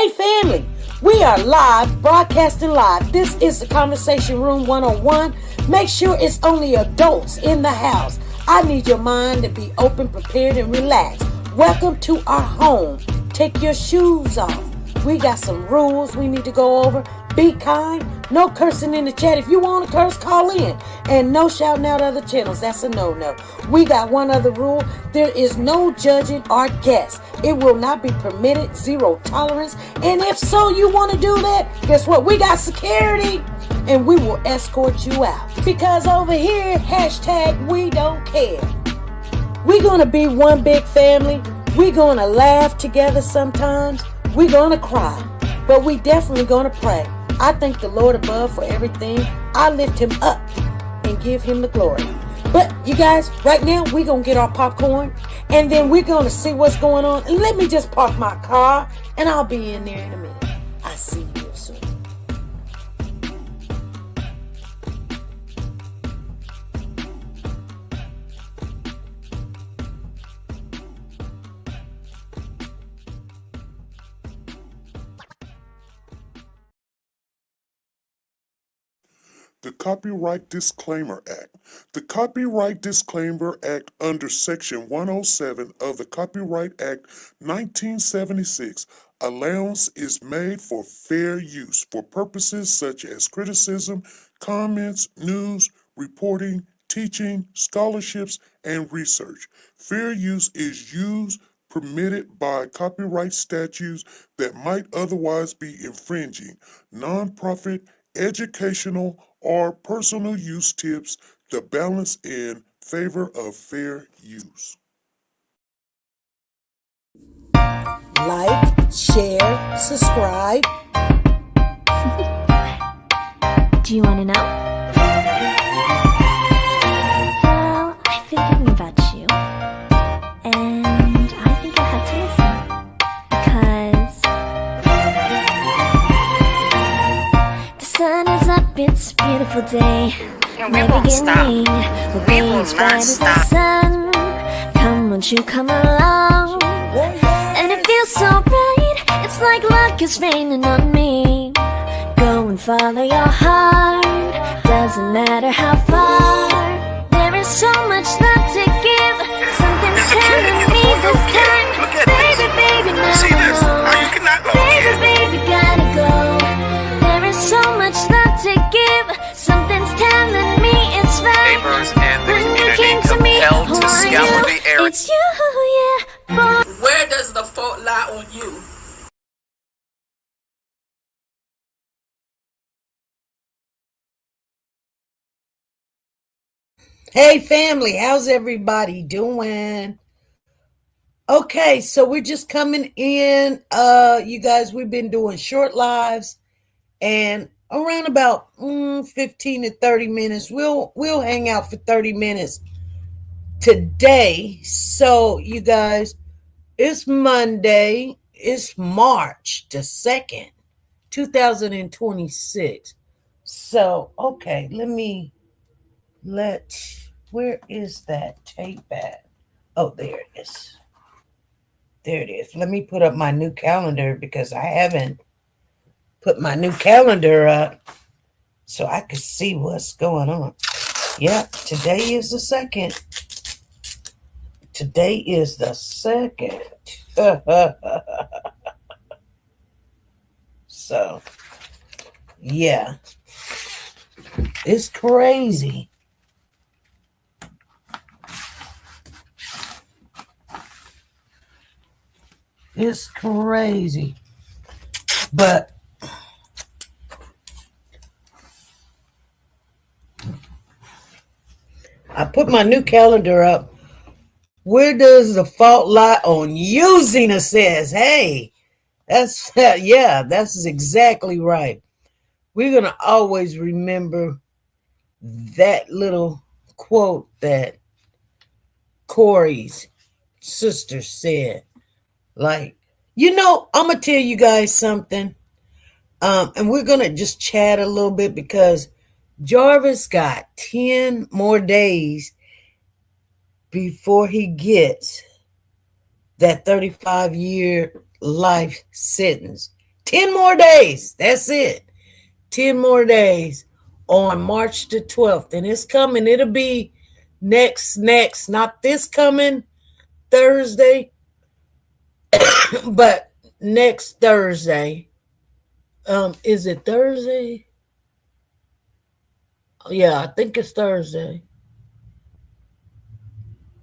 Hey family, we are live, broadcasting live. This is the Conversation Room 101. Make sure it's only adults in the house. I need your mind to be open, prepared, and relaxed. Welcome to our home. Take your shoes off. We got some rules we need to go over. Be kind. No cursing in the chat. If you want to curse, call in. And no shouting out other channels. That's a no-no. We got one other rule. There is no judging our guests. It will not be permitted. Zero tolerance. And if so, you want to do that, guess what? We got security. And we will escort you out. Because over here, hashtag we don't care. We're going to be one big family. We're going to laugh together sometimes. We're going to cry. But we definitely going to pray. I thank the Lord above for everything. I lift him up and give him the glory. But you guys, right now, we're going to get our popcorn. And then we're going to see what's going on. And let me just park my car. And I'll be in there in a minute. I'll see you real soon. The Copyright Disclaimer Act. The Copyright Disclaimer Act under Section 107 of the Copyright Act 1976, allowance is made for fair use for purposes such as criticism, comments, news, reporting, teaching, scholarships, and research. Fair use is used permitted by copyright statutes that might otherwise be infringing. Nonprofit, educational, or personal use tips the balance in favor of fair use. Like, share, subscribe. Do you want to know? Well, I've been thinking about you. And I think you'll have to listen. Because the sun is up, it's a beautiful day. And we won't stop. We will not stop. Sun. Come, won't you come along? And it feels so right. It's like luck is raining on me. Go and follow your heart. Doesn't matter how far. There is so much love to give. Something's telling me this time. Baby, baby, now See this? I How you cannot go? Baby, baby, gotta go. There is so much love to give. Something's telling me it's right. Neighbors and the When you community came to me, compelled who to are scour you? the area. It's you, yeah, boy. Where does the fault lie on you? Hey family, how's everybody doing? Okay, so we're just coming in. You guys, we've been doing short lives and around about 15 to 30 minutes. We'll hang out for 30 minutes today. So you guys, it's Monday. It's March the 2nd, 2026. So, okay, where is that tape at? Oh, there it is. There it is. Let me put up my new calendar because I haven't put my new calendar up so I could see what's going on. Yep, today is the 2nd. Today is the 2nd. So, yeah. It's crazy. It's crazy. But I put my new calendar up. Where does the fault lie on you? Zena says, hey, that's exactly right. We're going to always remember that little quote that Corey's sister said. Like, I'm going to tell you guys something. And we're going to just chat a little bit because Jarvis got 10 more days before he gets that 35-year life sentence. 10 more days. That's it. 10 more days on March the 12th. And it's coming. It'll be next, not this coming Thursday, but next Thursday. Is it Thursday? Yeah, I think it's Thursday.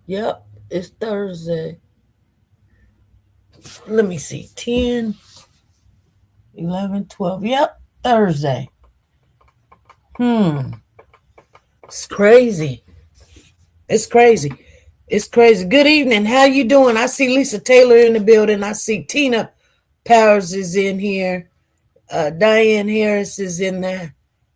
Yep, it's Thursday. Let me see. 10, 11, 12. Yep, Thursday. It's crazy. It's crazy. It's crazy. Good evening. How you doing? I see Lisa Taylor in the building. I see Tina Powers is in here. Diane Harris is in the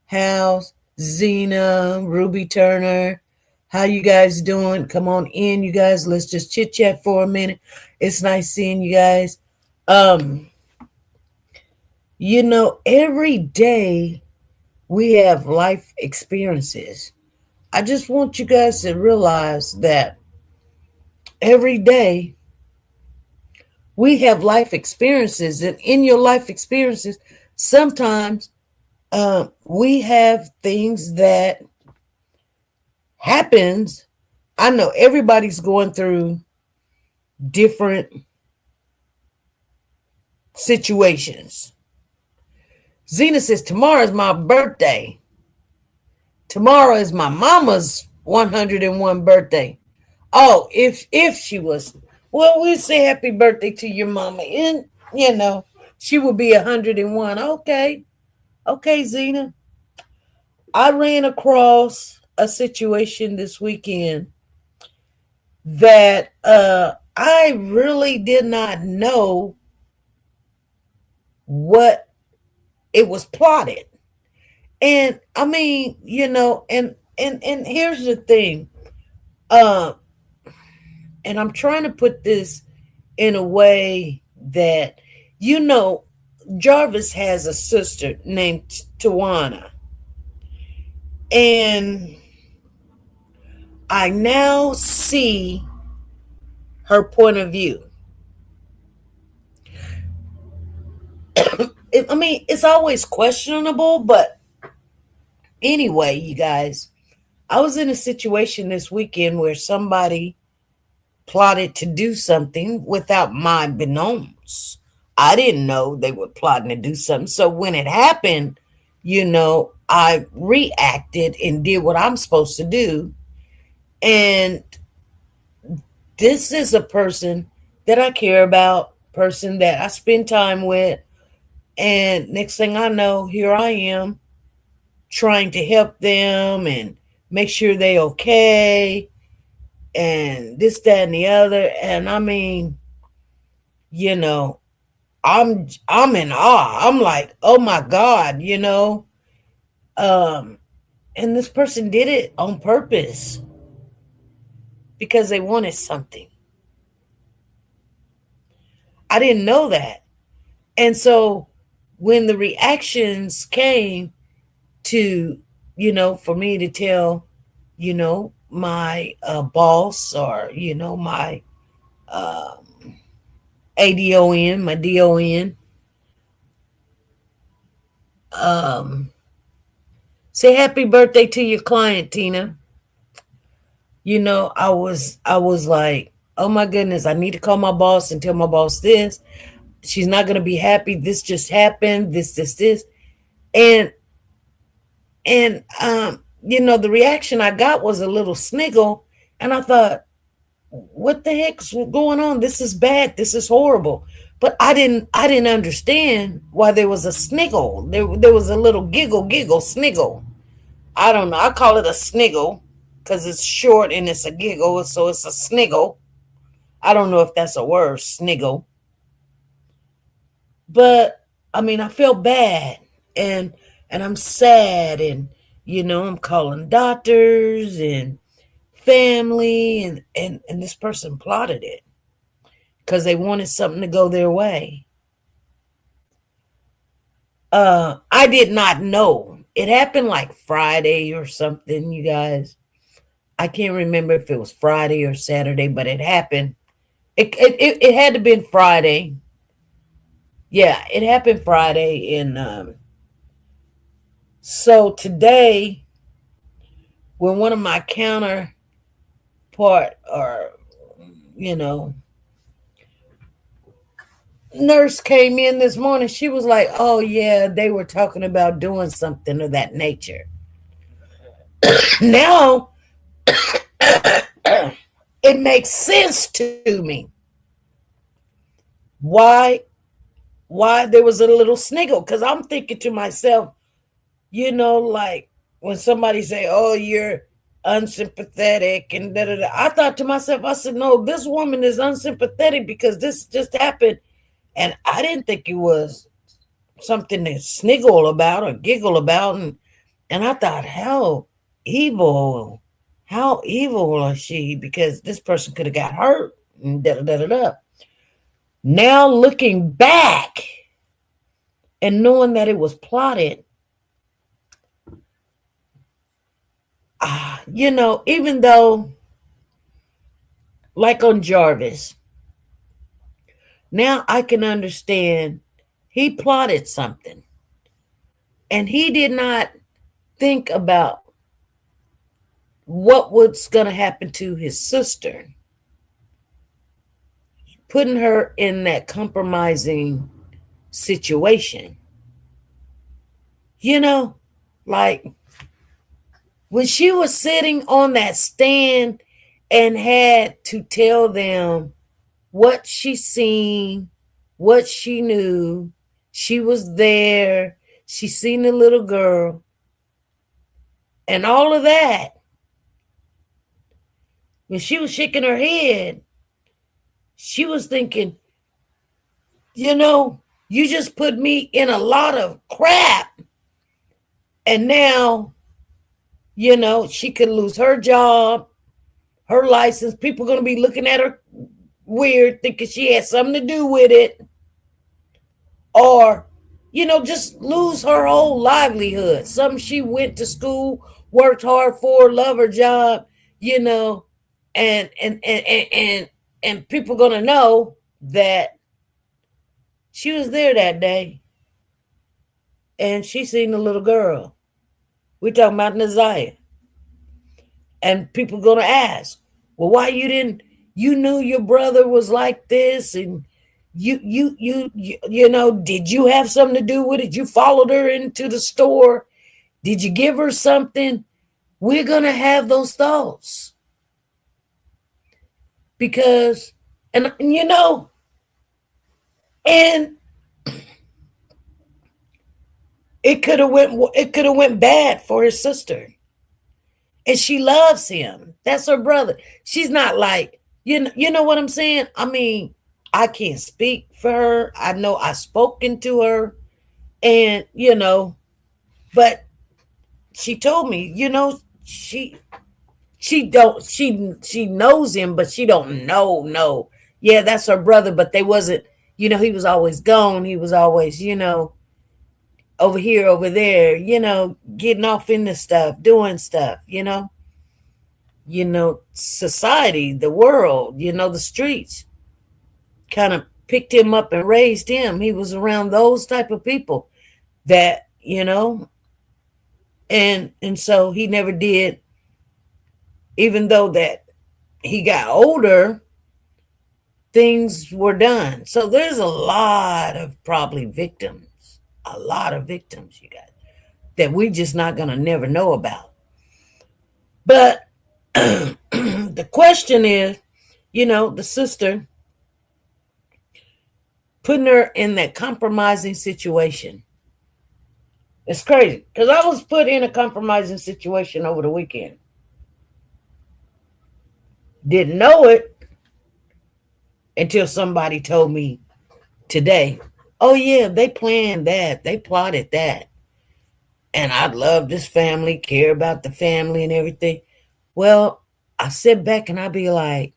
house. Zena, Ruby Turner. How you guys doing? Come on in, you guys. Let's just chit chat for a minute. It's nice seeing you guys. Every day we have life experiences. I just want you guys to realize that every day we have life experiences, and in your life experiences, sometimes we have things that happens. I know everybody's going through different situations. Zena says, tomorrow is my birthday. Tomorrow is my mama's 101 birthday. Oh, if she was, well, we'll say happy birthday to your mama. And, she will be 101. Okay, Zena. I ran across a situation this weekend that I really did not know what it was plotted. And I mean, and here's the thing. And I'm trying to put this in a way that, Jarvis has a sister named Tawana. And I now see her point of view. It's always questionable, but anyway, you guys, I was in a situation this weekend where somebody plotted to do something without my beknowns. I didn't know they were plotting to do something. So when it happened, I reacted and did what I'm supposed to do. And this is a person that I care about, person that I spend time with. And next thing I know, here I am trying to help them and make sure they okay and this, that, and the other. And I mean, I'm in awe. I'm like, oh my God, and this person did it on purpose because they wanted something. I didn't know that. And so when the reactions came to, for me to tell, my boss or, my ADON, my DON, say happy birthday to your client, Tina. I was like, oh my goodness, I need to call my boss and tell my boss this. She's not going to be happy. This just happened. This. And the reaction I got was a little sniggle. And I thought, what the heck's going on? This is bad. This is horrible. But I didn't understand why there was a sniggle. There was a little giggle, sniggle. I don't know. I call it a sniggle because it's short and it's a giggle. So it's a sniggle. I don't know if that's a word, sniggle. But I mean, I feel bad and I'm sad, and I'm calling doctors and family, and this person plotted it because they wanted something to go their way. I did not know. It happened like Friday or something, you guys. I can't remember if it was Friday or Saturday, but it happened. It had to been Friday. Yeah, it happened Friday, and so today, when one of my counterpart, or you know, nurse came in this morning, she was like, "Oh yeah, they were talking about doing something of that nature." Now it makes sense to me why there was a little sniggle, because I'm thinking to myself, like when somebody say, "Oh, you're unsympathetic," and da da da. I thought to myself, I said, "No, this woman is unsympathetic because this just happened," and I didn't think it was something to sniggle about or giggle about, and I thought, how evil is she? Because this person could have got hurt, and da da da da da. Now looking back and knowing that it was plotted, even though, like on Jarvis, now I can understand he plotted something and he did not think about what was going to happen to his sister, putting her in that compromising situation. You know, like when she was sitting on that stand and had to tell them what she seen, what she knew. She was there. She seen the little girl and all of that. When she was shaking her head, she was thinking, you just put me in a lot of crap. And now, she could lose her job, her license. People going to be looking at her weird, thinking she had something to do with it. Or just lose her whole livelihood. Something she went to school, worked hard for, love her job, you know, and people gonna know that she was there that day and she seen the little girl. We talking about Naziah. And people gonna ask, well, why you knew your brother was like this, and did you have something to do with it? You followed her into the store. Did you give her something? We're gonna have those thoughts because, and it could have went bad for his sister, and she loves him. That's her brother. She's not like, you know what I'm saying. I mean, I can't speak for her. I know I've spoken to her, and but she told me, she knows him, but she don't know. No, yeah, that's her brother, but they wasn't. He was always gone. He was always, over here, over there. Getting off into stuff, doing stuff. Society, the world. The streets kind of picked him up and raised him. He was around those type of people that and so he never did, even though that he got older, things were done. So there's a lot of probably victims, a lot of victims, you guys, that we just not gonna never know about. But the question is, the sister putting her in that compromising situation. It's crazy because I was put in a compromising situation over the weekend. Didn't know it until somebody told me today. Oh yeah, they planned that. They plotted that. And I love this family, care about the family and everything. Well, I sit back and I be like,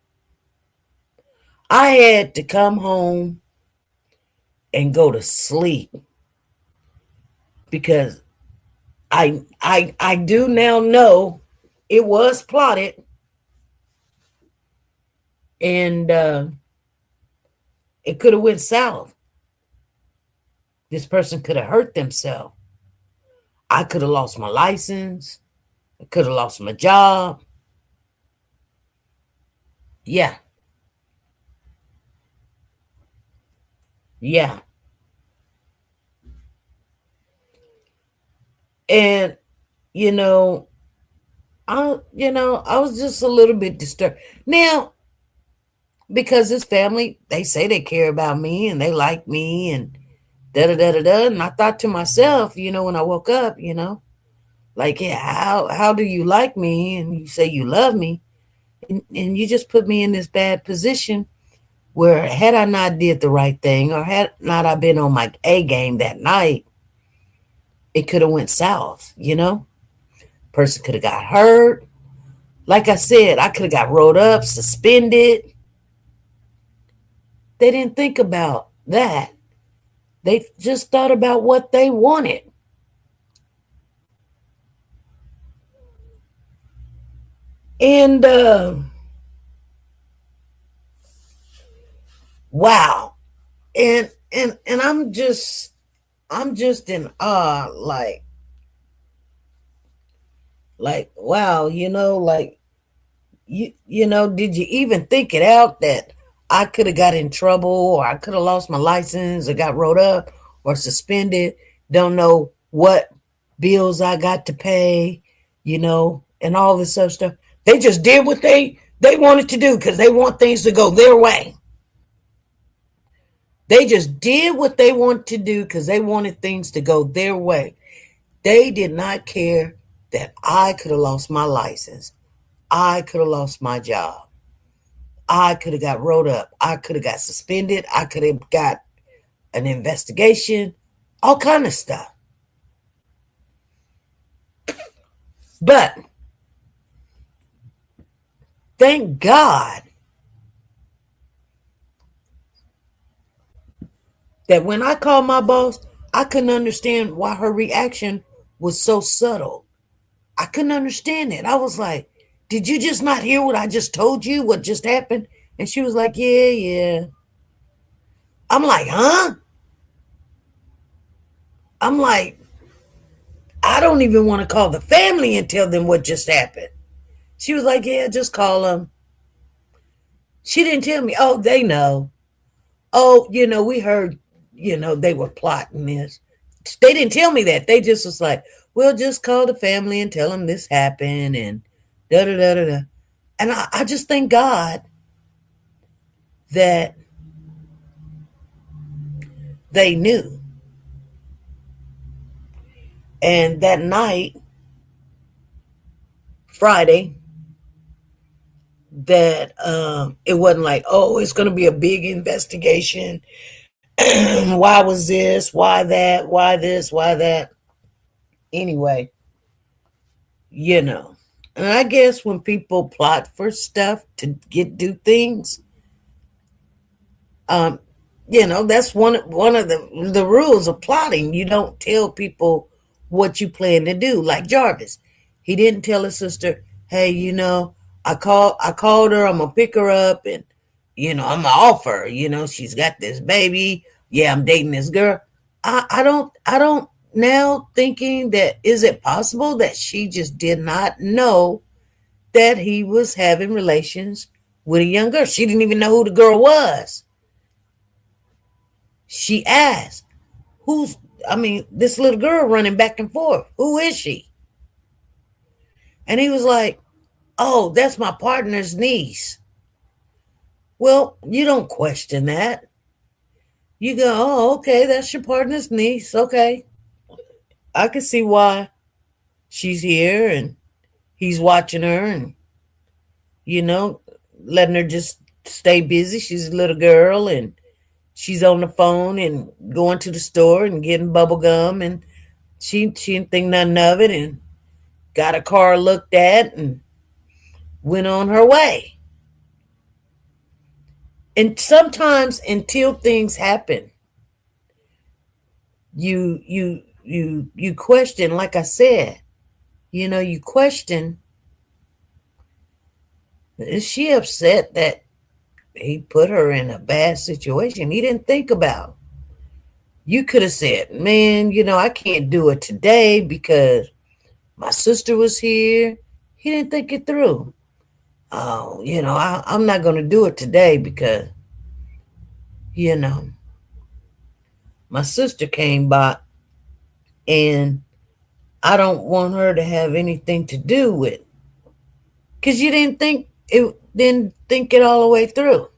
I had to come home and go to sleep because I do now know it was plotted, and it could have went south. This person could have hurt themselves. I could have lost my license. I could have lost my job. Yeah. Yeah. And you know, I was just a little bit disturbed. Now, because this family, they say they care about me and they like me and da da da da da. And I thought to myself, when I woke up, like, yeah, how do you like me? And you say you love me, and you just put me in this bad position where had I not did the right thing or had not I been on my A game that night, it could have went south. Person could have got hurt. Like I said, I could have got rolled up, suspended. They didn't think about that. They just thought about what they wanted. And wow. And I'm just in awe, like wow, like did you even think it out that I could have got in trouble or I could have lost my license or got rolled up or suspended? Don't know what bills I got to pay, and all this other stuff. They just did what they wanted to do because they want things to go their way. They just did what they wanted to do because they wanted things to go their way. They did not care that I could have lost my license. I could have lost my job. I could have got rolled up. I could have got suspended. I could have got an investigation, all kind of stuff. But thank God that when I called my boss, I couldn't understand why her reaction was so subtle. I couldn't understand it. I was like, did you just not hear what I just told you? What just happened? And she was like, yeah, yeah. I'm like, huh? I'm like, I don't even want to call the family and tell them what just happened. She was like, yeah, just call them. She didn't tell me, oh, they know. Oh, we heard, they were plotting this. They didn't tell me that. They just was like, well, just call the family and tell them this happened and da da da da da. And I just thank God that they knew. And that night, Friday, that it wasn't like, oh, it's going to be a big investigation. Why was this? Why that? Why this? Why that? Anyway, And I guess when people plot for stuff to do things, um, that's one of the rules of plotting. You don't tell people what you plan to do. Like Jarvis, he didn't tell his sister, "Hey, I called her. I'm gonna pick her up, and I'm gonna offer her. She's got this baby. Yeah, I'm dating this girl. I don't now thinking that is it possible that she just did not know that he was having relations with a young girl. She didn't even know who the girl was. She asked, this little girl running back and forth. Who is she? And he was like, oh, that's my partner's niece. Well, you don't question that. You go, oh, okay, that's your partner's niece. Okay. I can see why she's here and he's watching her and, you know, letting her just stay busy. She's a little girl and she's on the phone and going to the store and getting bubble gum, and she didn't think nothing of it and got a car looked at and went on her way. And sometimes until things happen, you question, like I said, you question, is she upset that he put her in a bad situation he didn't think about? You could have said, man, I can't do it today because my sister was here. He didn't think it through. Oh, I'm not going to do it today because, you know, my sister came by and I don't want her to have anything to do with. Because you didn't think it all the way through.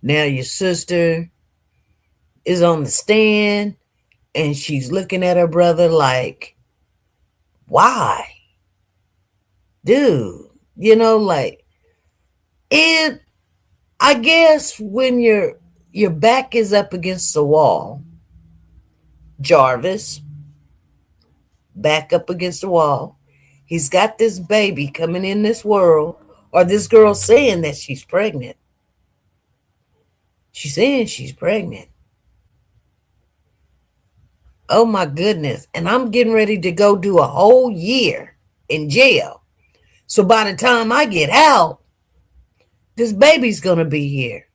Now your sister is on the stand and she's looking at her brother like, why? Dude, and I guess when your back is up against the wall, Jarvis, back up against the wall, he's got this baby coming in this world, or this girl saying that she's pregnant. She's saying she's pregnant. Oh my goodness. And I'm getting ready to go do a whole year in jail. So by the time I get out, this baby's going to be here.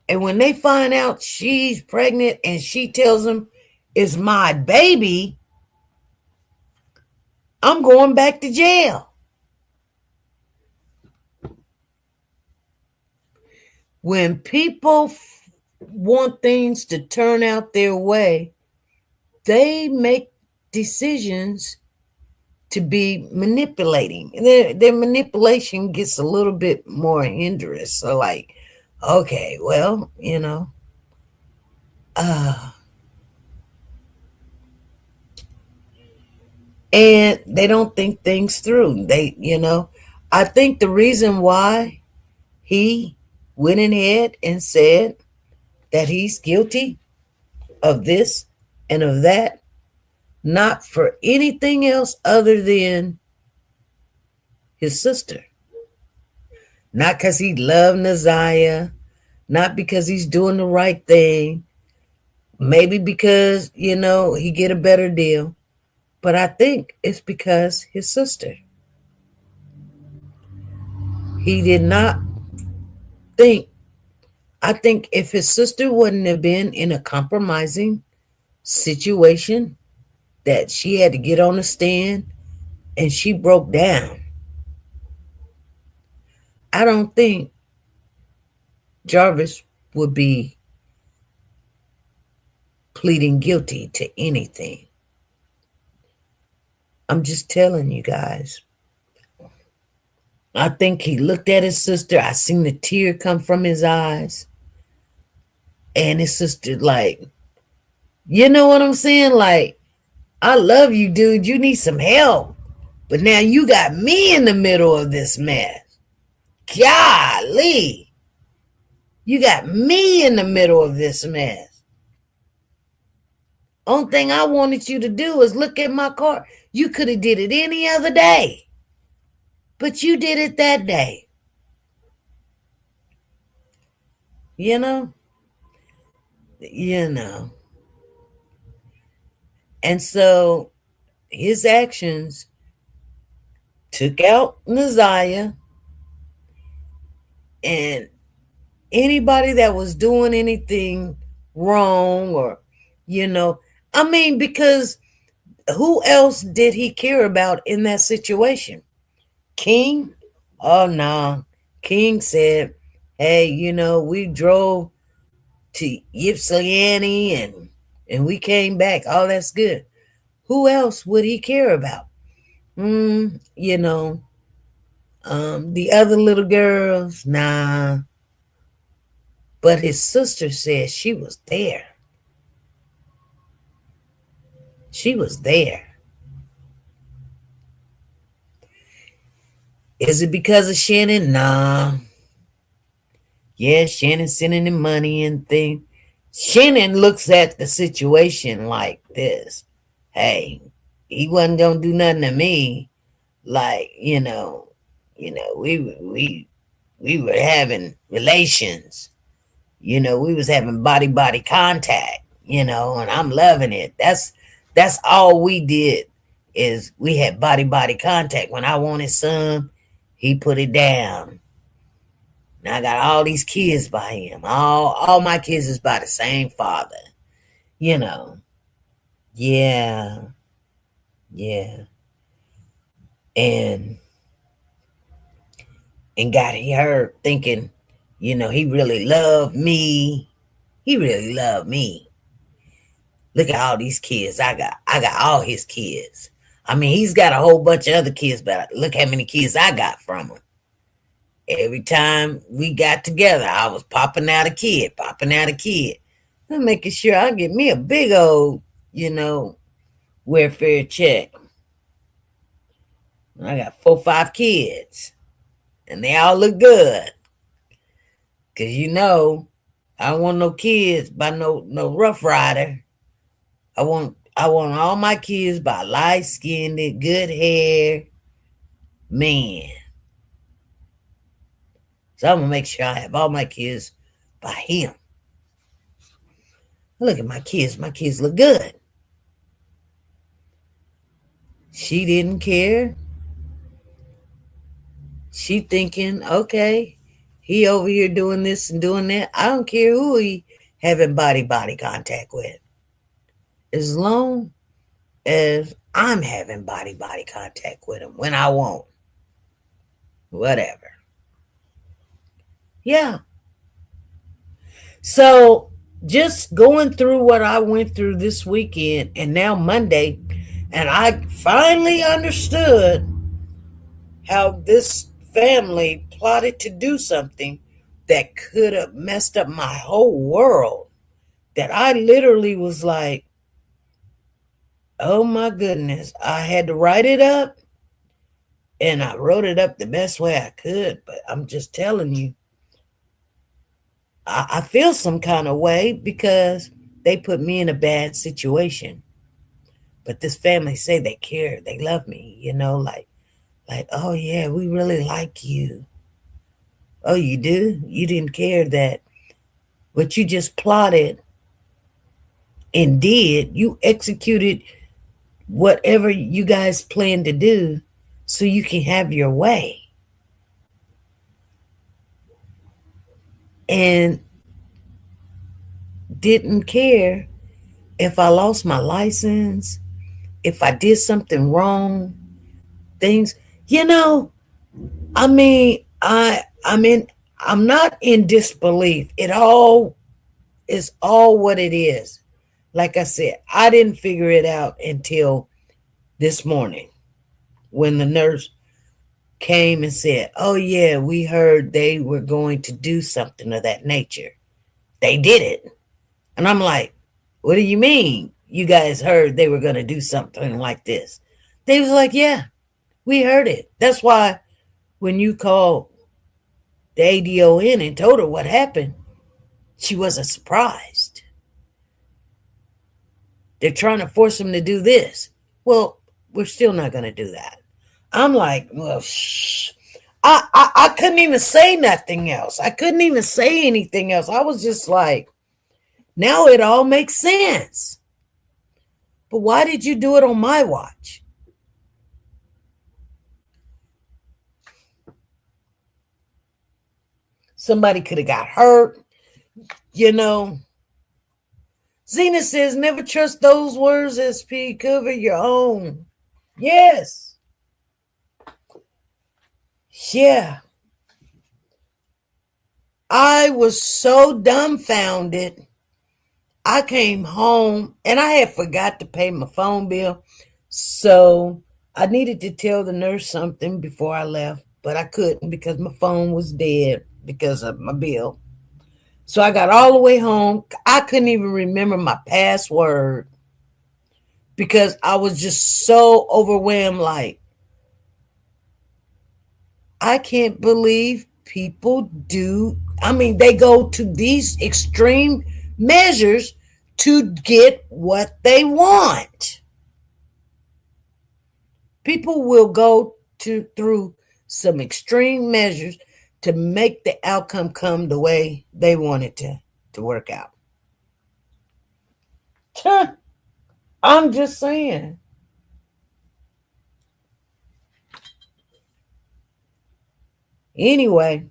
And when they find out she's pregnant and she tells them it's my baby, I'm going back to jail. When people want things to turn out their way, they make decisions to be manipulating. Their manipulation gets a little bit more hindrance. So like, okay, well, and they don't think things through. I think the reason why he went ahead and said that he's guilty of this and of that, not for anything else other than his sister. Not because he loved Naziah, not because he's doing the right thing, maybe because, he get a better deal. But I think it's because his sister. He did not think. I think if his sister wouldn't have been in a compromising situation that she had to get on the stand and she broke down, I don't think Jarvis would be pleading guilty to anything. I'm just telling you guys. I think he looked at his sister. I seen the tear come from his eyes. And his sister like, you know what I'm saying? Like, I love you, dude. You need some help. But now you got me in the middle of this mess. Golly. You got me in the middle of this mess. Only thing I wanted you to do is look at my car. You could have did it any other day. But you did it that day. You know? And so his actions took out Naziah, and anybody that was doing anything wrong or, because who else did he care about in that situation? King? Oh, no. King said, hey, we drove to Ypsilanti and we came back. Oh, that's good. Who else would he care about? The other little girls, nah. But his sister said she was there. She was there. Is it because of Shannon? Nah. Yeah, Shannon sending him money and thing. Shannon looks at the situation like this. Hey, he wasn't gonna do nothing to me. Like, we were having relations. We was having body contact, and I'm loving it. That's all we did is we had body contact. When I wanted some, he put it down. And I got all these kids by him. All my kids is by the same father. You know. Yeah. Yeah. And got her thinking, he really loved me. He really loved me. Look at all these kids I got. I got all his kids. I mean, he's got a whole bunch of other kids, but look how many kids I got from him. Every time we got together, I was popping out a kid. I'm making sure I get me a big old, welfare check. I got 4, 5 kids, and they all look good. Cause I don't want no kids by no Rough Rider. I want all my kids by light skinned, good hair man. So I'm gonna make sure I have all my kids by him. Look at my kids. My kids look good. She didn't care. She thinking, okay, he over here doing this and doing that. I don't care who he having body contact with. As long as I'm having body contact with him when I want. Whatever. Yeah. So just going through what I went through this weekend and now Monday, and I finally understood how this family plotted to do something that could have messed up my whole world. That I literally was like, oh my goodness, I had to write it up, and I wrote it up the best way I could. But I'm just telling you, I feel some kind of way because they put me in a bad situation. But this family say they care, they love me, like, oh yeah, we really like you. Oh, you do? You didn't care that what you just plotted and did, you executed whatever you guys planned to do so you can have your way. And didn't care if I lost my license, if I did something wrong, things, I mean, I'm not in disbelief. It all is all what it is. Like I said, I didn't figure it out until this morning when the nurse came and said, oh yeah, we heard they were going to do something of that nature. They did it. And I'm like, what do you mean you guys heard they were going to do something like this? They was like, yeah, we heard it. That's why when you called the ADO in and told her what happened, she wasn't surprised. They're trying to force him to do this. Well, we're still not going to do that. I'm like, well, shh. I couldn't even say nothing else. I couldn't even say anything else. I was just like, now it all makes sense. But why did you do it on my watch? Somebody could have got hurt, Zena says, never trust those words, SP. Cover your own. Yes. Yeah. I was so dumbfounded. I came home and I had forgot to pay my phone bill. So I needed to tell the nurse something before I left, but I couldn't because my phone was dead because of my bill. So I got all the way home. I couldn't even remember my password because I was just so overwhelmed. Like, I can't believe people do. I mean, they go to these extreme measures to get what they want. People will go through some extreme measures to make the outcome come the way they want it to work out. I'm just saying. Anyway,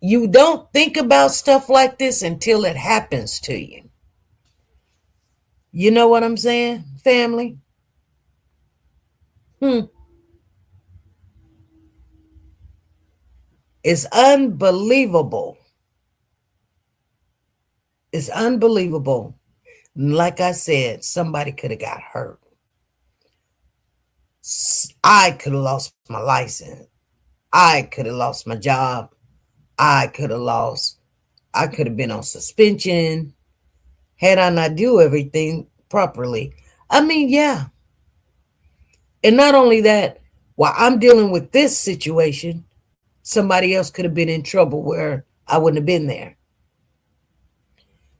You don't think about stuff like this until it happens to you. You know what I'm saying, family? It's unbelievable. It's unbelievable. Like I said, somebody could have got hurt. I could have lost my license. I could have lost my job. I could have been on suspension had I not do everything properly. I mean, yeah. And not only that, while I'm dealing with this situation, somebody else could have been in trouble where I wouldn't have been there.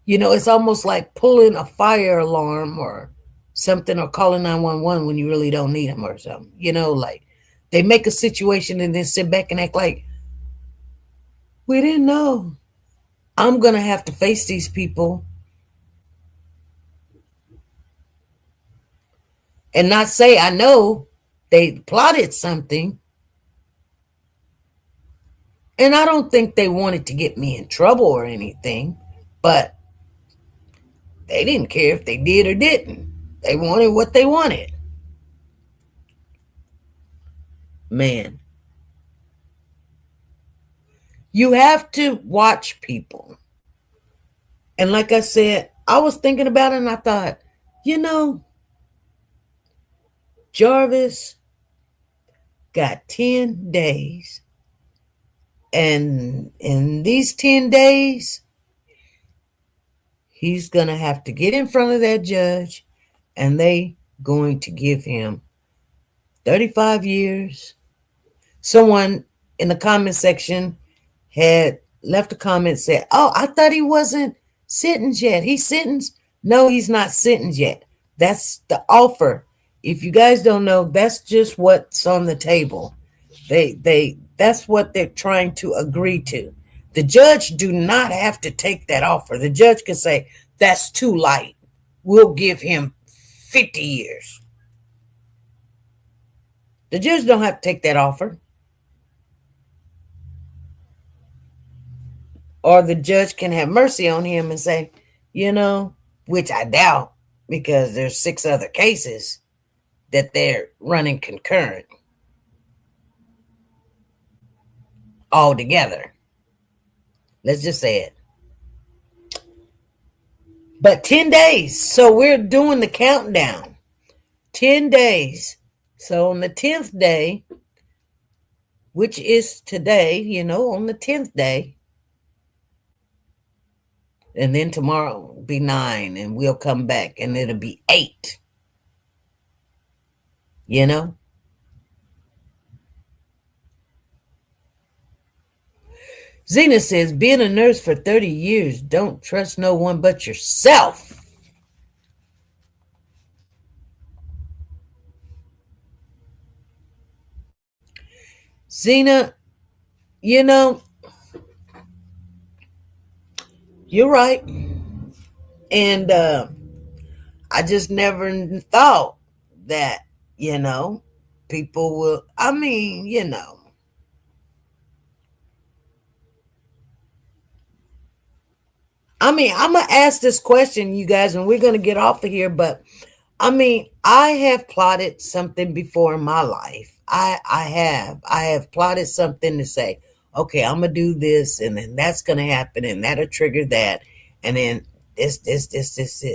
You know, it's almost like pulling a fire alarm or something, or calling 911 when you really don't need them or something. You know, like they make a situation and then sit back and act like, we didn't know. I'm going to have to face these people and not say, I know they plotted something. And I don't think they wanted to get me in trouble or anything, but they didn't care if they did or didn't. They wanted what they wanted. Man, you have to watch people. And like I said, I was thinking about it and I thought, you know, Jarvis got 10 days. And in these 10 days, he's going to have to get in front of that judge and they going to give him 35 years. Someone in the comment section had left a comment, said, oh, I thought he wasn't sentenced yet. He's sentenced. No, he's not sentenced yet. That's the offer. If you guys don't know, that's just what's on the table. That's what they're trying to agree to. The judge do not have to take that offer. The judge can say, that's too light. We'll give him 50 years. The judge don't have to take that offer. Or the judge can have mercy on him and say, you know, which I doubt, because there's 6 other cases that they're running concurrent all together. Let's just say it. But 10 days. So we're doing the countdown. 10 days. So on the 10th day, which is today, you know, on the 10th day, and then tomorrow will be 9 and we'll come back and it'll be 8. You know? Zena says, being a nurse for 30 years, don't trust no one but yourself. Zena, you know, you're right. And I just never thought that, you know, people will, I mean, you know. I mean, I'm going to ask this question, you guys, and we're going to get off of here. But, I mean, I have plotted something before in my life. I have plotted something to say, okay, I'm going to do this, and then that's going to happen, and that'll trigger that. And then this.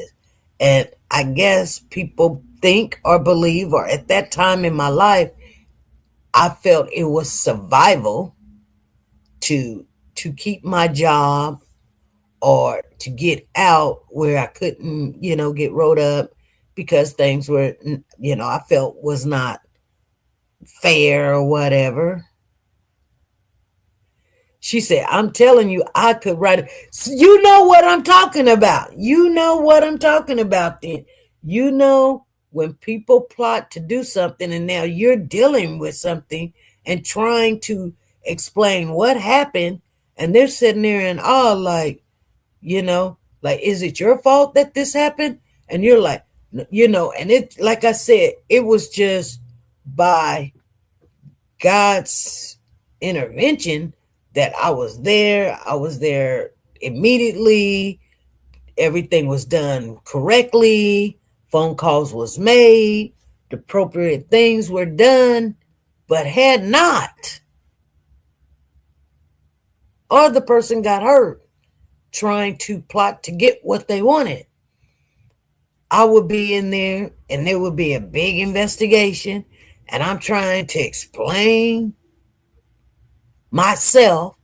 And I guess people think or believe, or at that time in my life, I felt it was survival to keep my job or to get out where I couldn't, you know, get rolled up because things were, you know, I felt was not fair or whatever. She said, I'm telling you, I could write it. You know what I'm talking about. You know what I'm talking about then. You know, when people plot to do something and now you're dealing with something and trying to explain what happened, and they're sitting there in awe like, you know, like, is it your fault that this happened? And you're like, you know, and it, like I said, it was just by God's intervention that I was there. I was there immediately. Everything was done correctly. Phone calls was made. The appropriate things were done. But had not, or the person got hurt trying to plot to get what they wanted, I would be in there and there would be a big investigation. And I'm trying to explain myself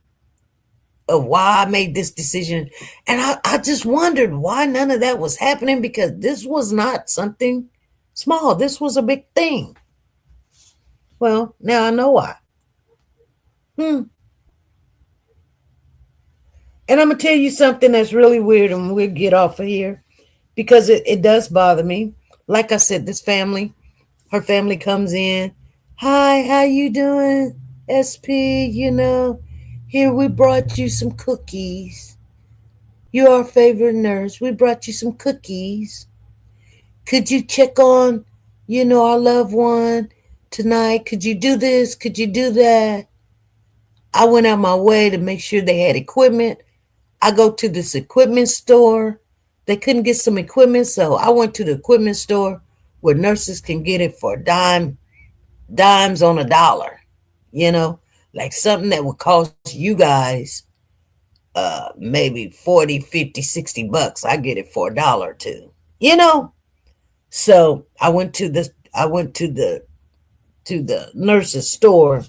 of why I made this decision. And I just wondered why none of that was happening, because this was not something small. This was a big thing. Well, now I know why. And I'm going to tell you something that's really weird, and we'll get off of here because it does bother me. Like I said, this family, her family comes in. Hi, how you doing, SP? Here we brought you some cookies. You're our favorite nurse. We brought you some cookies. Could you check on, our loved one tonight? Could you do this? Could you do that? I went out my way to make sure they had equipment. I go to this equipment store. They couldn't get some equipment, so I went to the equipment store where nurses can get it for dimes on a dollar, like something that would cost you guys maybe 40, 50, 60 bucks. I get it for a dollar or two, So I went to the nurses store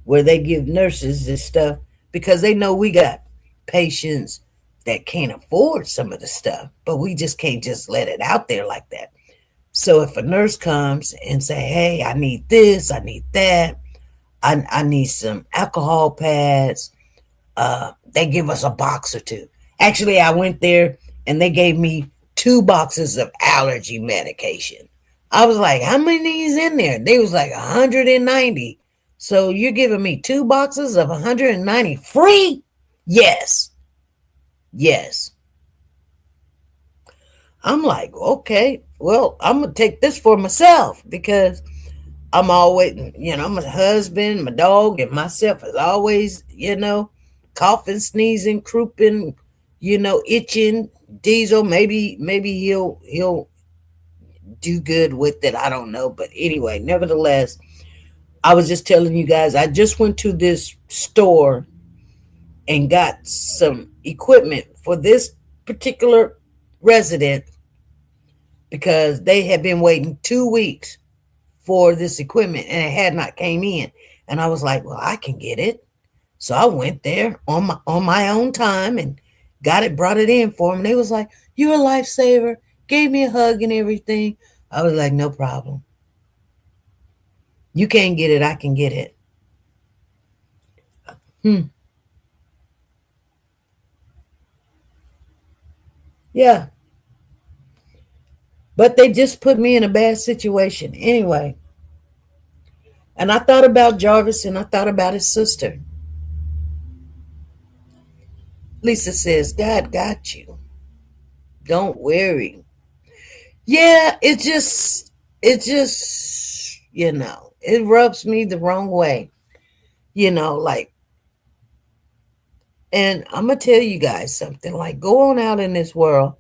where they give nurses this stuff because they know we got patients that can't afford some of the stuff, but we just can't just let it out there like that. So if a nurse comes and say, hey, I need this, I need that, I need some alcohol pads, they give us a box or two. Actually, I went there and they gave me 2 boxes of allergy medication. I was like, how many is in there? They was like 190. So you're giving me 2 boxes of 190 free? Yes. I'm like, okay, well, I'm going to take this for myself because I'm always, my husband, my dog, and myself is always, coughing, sneezing, crouping, itching. Diesel, maybe he'll do good with it. I don't know. But anyway, nevertheless, I was just telling you guys, I just went to this store and got some equipment for this particular resident because they had been waiting 2 weeks for this equipment and it had not came in. And I was like, well, I can get it. So I went there on my own time and got it, brought it in for them. They was like, you're a lifesaver. Gave me a hug and everything. I was like, no problem. You can't get it. I can get it. Yeah. But they just put me in a bad situation anyway. And I thought about Jarvis and I thought about his sister. Lisa says, God got you. Don't worry. Yeah, it just, it rubs me the wrong way. Like, and I'm going to tell you guys something, like, go on out in this world.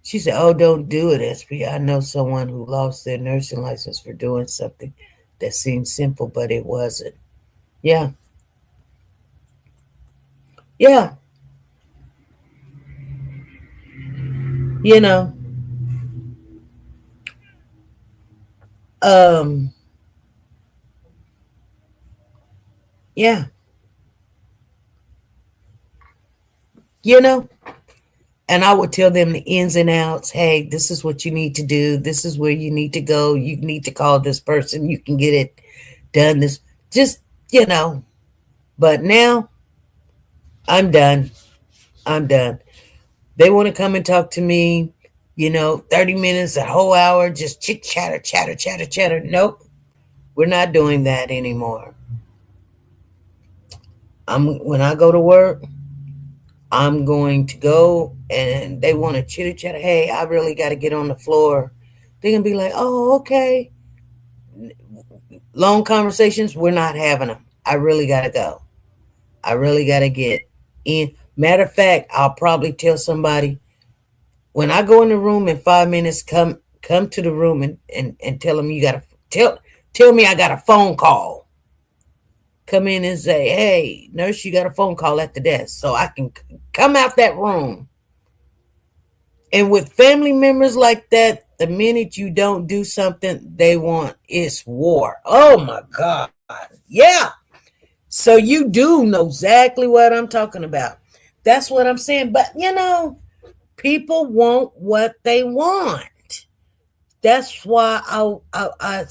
She said, oh, don't do it, SP. I know someone who lost their nursing license for doing something that seemed simple, but it wasn't. Yeah. Yeah. Um, yeah. And I would tell them the ins and outs. Hey, this is what you need to do. This is where you need to go. You need to call this person. You can get it done. This, just, But now, I'm done. They want to come and talk to me, 30 minutes, a whole hour, just chit chatter. Nope. We're not doing that anymore. When I go to work, I'm going to go and they want to chitter chatter. Hey, I really got to get on the floor. They're going to be like, oh, okay. Long conversations, we're not having them. I really got to go. I really got to get in. Matter of fact, I'll probably tell somebody when I go in the room in 5 minutes, come to the room and tell them you got to tell me I got a phone call. Come in and say, hey, nurse, you got a phone call at the desk. So I can come out that room. And with family members like that, the minute you don't do something they want, it's war. Oh my God. Yeah. So you do know exactly what I'm talking about. That's what I'm saying. But people want what they want. That's why I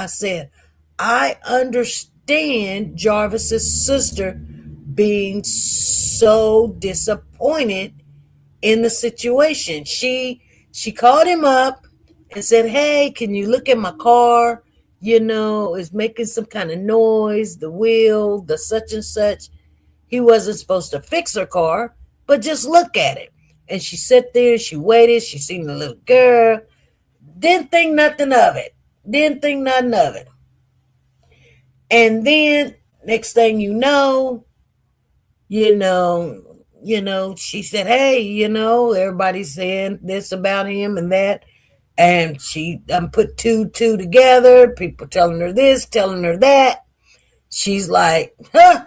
said I understand Jarvis's sister being so disappointed in the situation. She called him up and said, hey, can you look at my car? It's making some kind of noise, the wheel, the such and such. He wasn't supposed to fix her car, but just look at it. And she sat there, she waited, she seen the little girl, didn't think nothing of it. And then next thing she said, hey, everybody's saying this about him and that. And she put two together, people telling her this, telling her that. She's like, huh,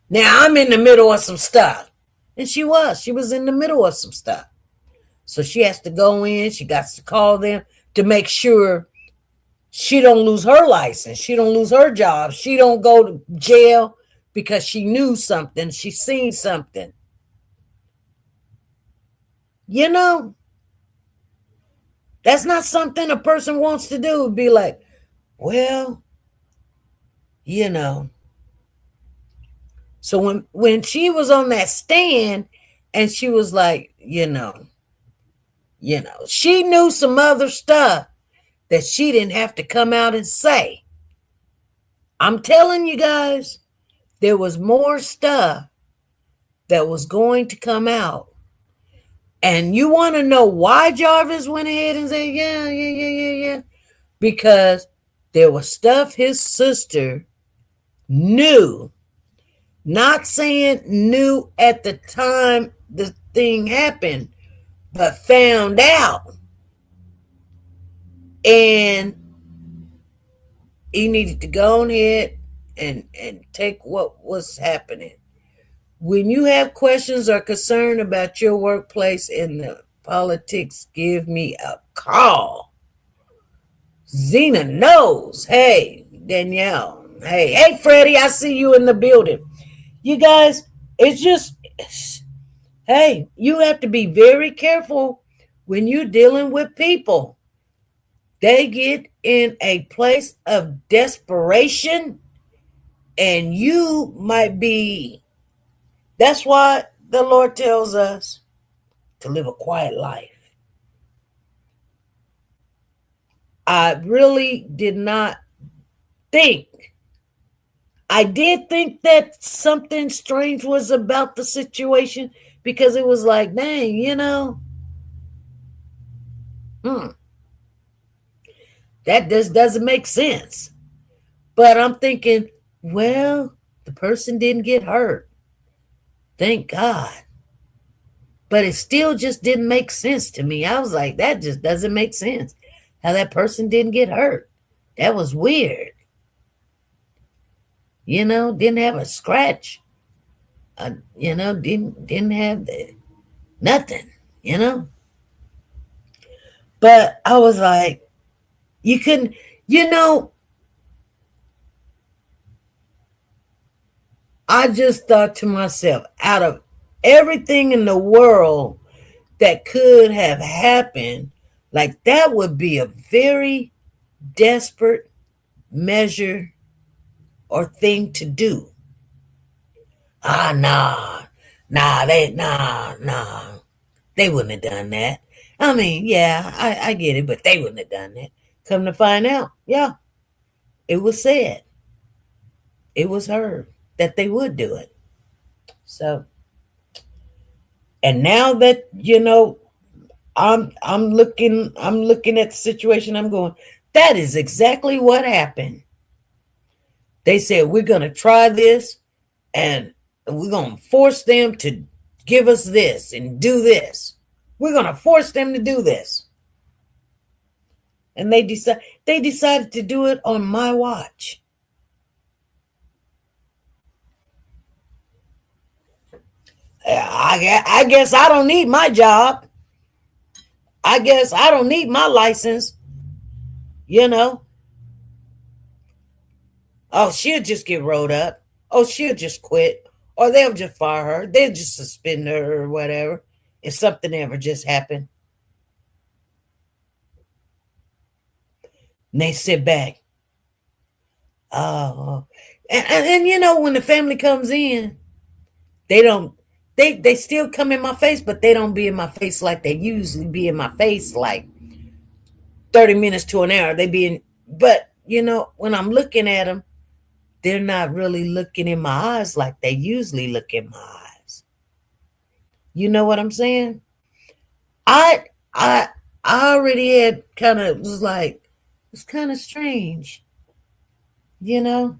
now I'm in the middle of some stuff. And she was in the middle of some stuff. So she has to go in, she got to call them to make sure she don't lose her license, she don't lose her job, she don't go to jail because she knew something, she seen something. That's not something a person wants to do. Be like, well, So when she was on that stand and she was like, she knew some other stuff that she didn't have to come out and say. I'm telling you guys, there was more stuff that was going to come out. And you want to know why Jarvis went ahead and said, yeah. Because there was stuff his sister knew. Not saying knew at the time the thing happened, but found out. And he needed to go ahead and take what was happening. When you have questions or concern about your workplace and the politics, give me a call. Zena knows. Hey, Danielle. Hey, Freddie, I see you in the building. You guys, it's just, hey, you have to be very careful when you're dealing with people. They get in a place of desperation, and you might be. That's why the Lord tells us to live a quiet life. I really did not think. I did think that something strange was about the situation because it was like, dang, that just doesn't make sense. But I'm thinking, well, the person didn't get hurt. Thank God. But it still just didn't make sense to me. I was like, that just doesn't make sense. How that person didn't get hurt. That was weird. Didn't have a scratch. Didn't have nothing, But I was like, you couldn't, I just thought to myself, out of everything in the world that could have happened, like that would be a very desperate measure or thing to do. Nah. They wouldn't have done that. I mean, yeah, I get it, but they wouldn't have done that. Come to find out, yeah, it was said. It was heard that they would do it. So, and now that I'm looking at the situation, I'm going, that is exactly what happened. They said, we're going to try this, and and we're going to force them to give us this and do this. We're going to force them to do this. And they decided to do it on my watch. I guess I don't need my job. I guess I don't need my license. You know. Oh, she'll just get rolled up. Oh, she'll just quit. Or they'll just fire her. They'll just suspend her or whatever. If something ever just happened. And they sit back. Oh. And you know, when the family comes in, they still come in my face, but they don't be in my face like they usually be in my face, like 30 minutes to an hour. But you know, when I'm looking at them, they're not really looking in my eyes like they usually look in my eyes. You know what I'm saying? I I I already had kind of was like, it's kind of strange, you know?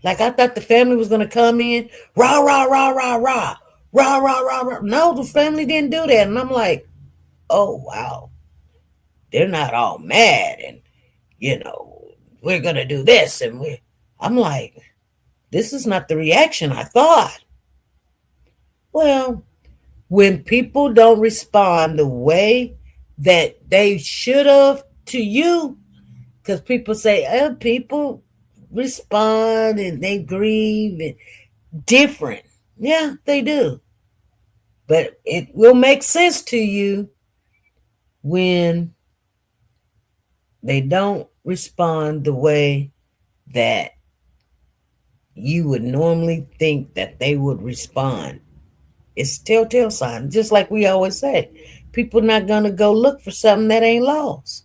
Like I thought the family was gonna come in, rah, rah, rah, rah, rah, rah, rah, rah, rah. No, the family didn't do that. And I'm like, oh wow, they're not all mad and you know, we're gonna do this and I'm like, this is not the reaction I thought. Well, when people don't respond the way that they should have to you, because people say, oh, people respond and they grieve and different. Yeah, they do. But it will make sense to you when they don't respond the way that you would normally think that they would respond. It's telltale sign, just like we always say. People not gonna go look for something that ain't lost.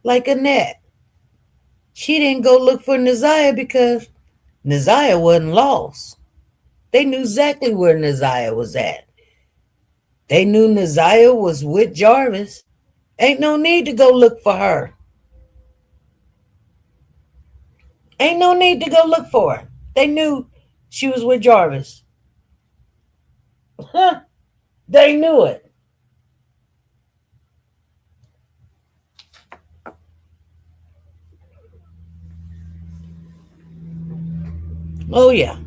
Like Annette. She didn't go look for Naziah because Naziah wasn't lost. They knew exactly where Naziah was at. They knew Naziah was with Jarvis. Ain't no need to go look for her. Ain't no need to go look for her. They knew she was with Jarvis. Huh. They knew it. Oh, yeah.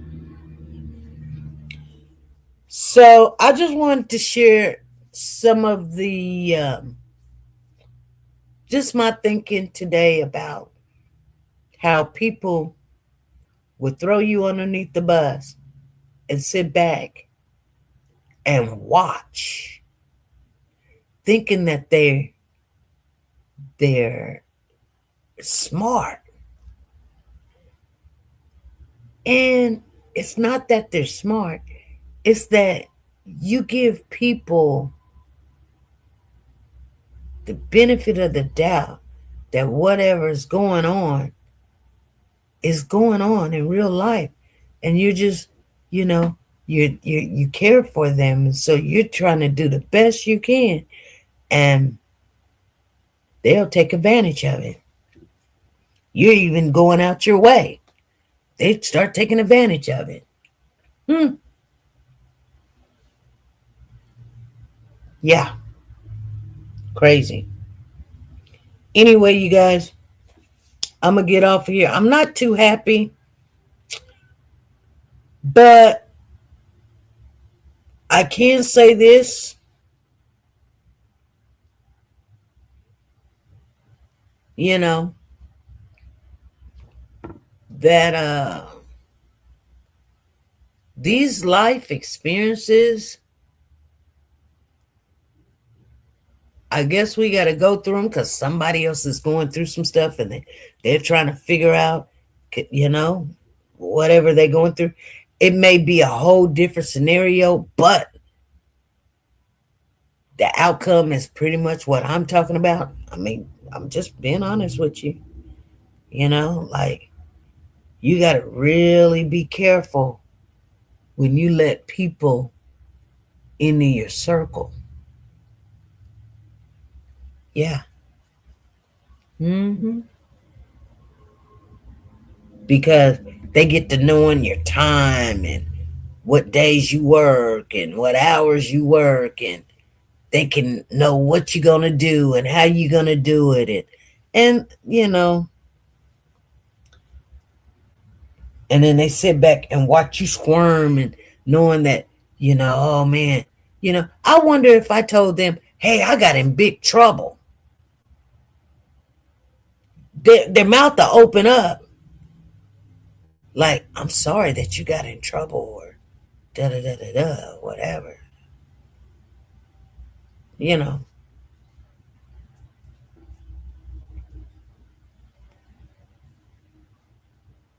So I just wanted to share some of the, just my thinking today about how people would throw you underneath the bus and sit back and watch, thinking that they're smart. And it's not that they're smart, it's that you give people the benefit of the doubt that whatever is going on in real life. And you're just, you know, you care for them. And so you're trying to do the best you can. And they'll take advantage of it. You're even going out your way. They start taking advantage of it. Yeah. Crazy. Anyway, you guys, I'm going to get off of here. I'm not too happy, but I can say this. You know, that these life experiences, I guess we got to go through them because somebody else is going through some stuff and they're trying to figure out, you know, whatever they're going through. It may be a whole different scenario, but the outcome is pretty much what I'm talking about. I mean, I'm just being honest with you. You know, like you got to really be careful when you let people into your circle. Yeah. Because they get to knowing your time and what days you work and what hours you work, and they can know what you're gonna do and how you're gonna do it, and then they sit back and watch you squirm, and knowing that, oh man, I wonder if I told them, hey, I got in big trouble, their mouth to open up, like, I'm sorry that you got in trouble, or da da da da da, whatever, you know.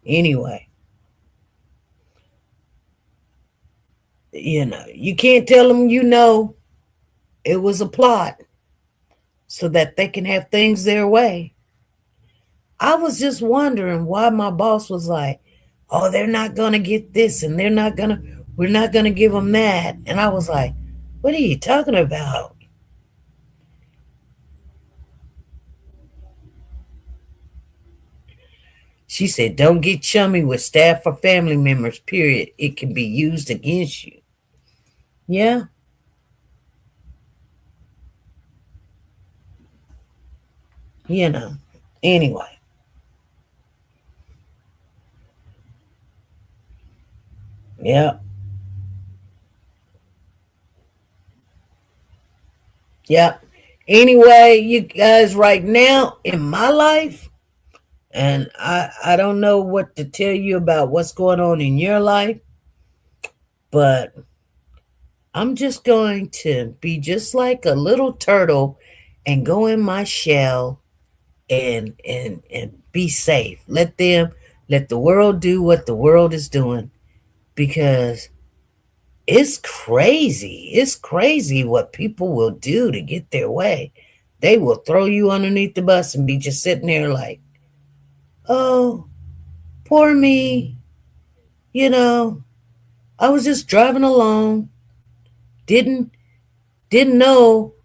Anyway, you can't tell them, it was a plot so that they can have things their way. I was just wondering why my boss was like, oh, they're not going to get this, and we're not going to give them that. And I was like, what are you talking about? She said, don't get chummy with staff or family members, period. It can be used against you. Yeah. Anyway. Yeah. Yeah. Anyway, you guys, right now in my life, and I don't know what to tell you about what's going on in your life, but I'm just going to be just like a little turtle and go in my shell and be safe. Let the world do what the world is doing, because it's crazy. It's crazy what people will do to get their way. They will throw you underneath the bus and be just sitting there like, oh, poor me. I was just driving along. Didn't know,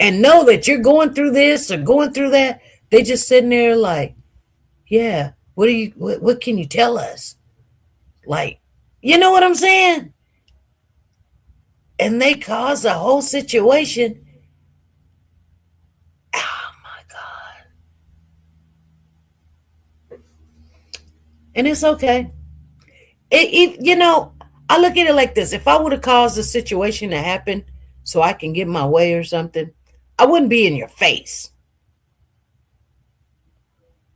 and know that you're going through this or going through that. They just sitting there like, yeah, what can you tell us? Like, you know what I'm saying? And they cause a whole situation. Oh my God. And it's okay. I look at it like this. If I would have caused a situation to happen so I can get my way or something, I wouldn't be in your face.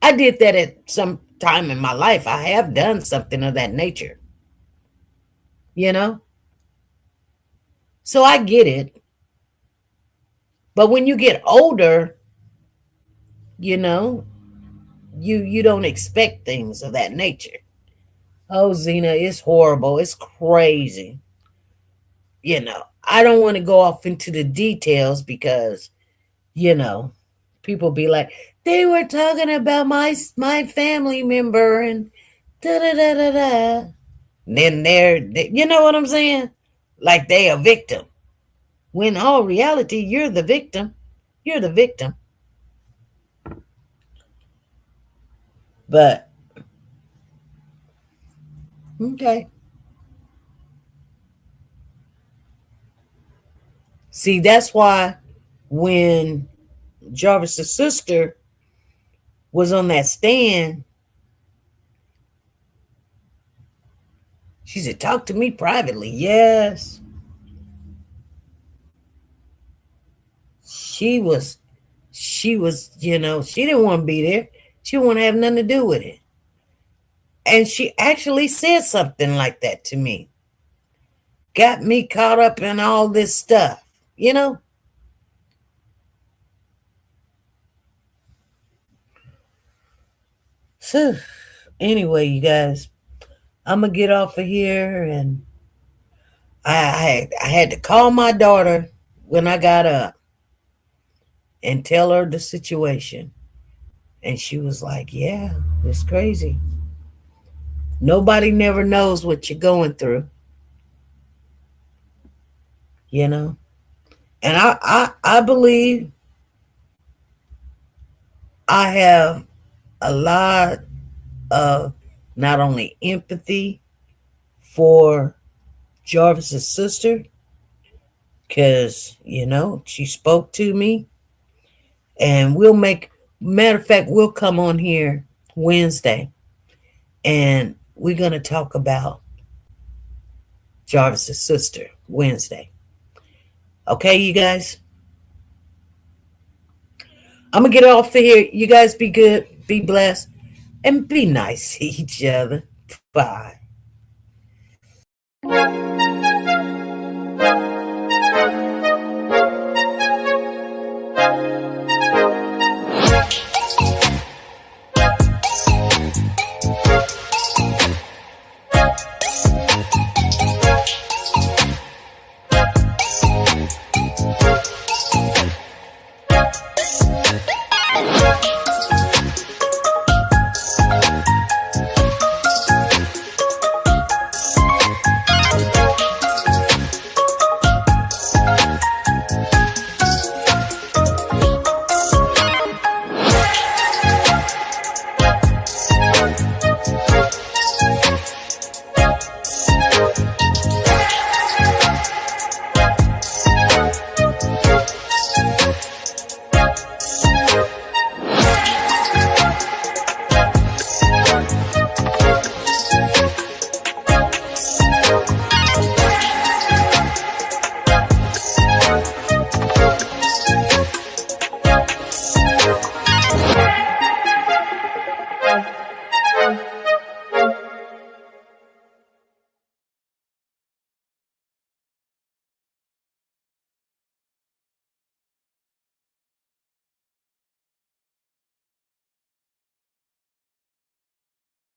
I did that at some time in my life. I have done something of that nature, you know? So I get it. But when you get older, you know, you don't expect things of that nature. Oh, Zena, it's horrible. It's crazy. I don't want to go off into the details because, people be like, they were talking about my family member and da da da da da. Then you know what I'm saying? Like they a victim. When all reality, you're the victim. You're the victim. But okay. See, that's why when Jarvis's sister was on that stand, she said, talk to me privately. Yes. She was, she didn't want to be there. She didn't want to have nothing to do with it. And she actually said something like that to me. Got me caught up in all this stuff, So, anyway, you guys, I'm going to get off of here. And I had to call my daughter when I got up and tell her the situation. And she was like, yeah, it's crazy. Nobody never knows what you're going through, And I believe I have a lot of not only empathy, for Jarvis's sister, because she spoke to me, and matter of fact, we'll come on here Wednesday, and we're gonna talk about Jarvis's sister Wednesday. Okay, you guys. I'm gonna get off of here. You guys be good, be blessed, and be nice to each other. Bye.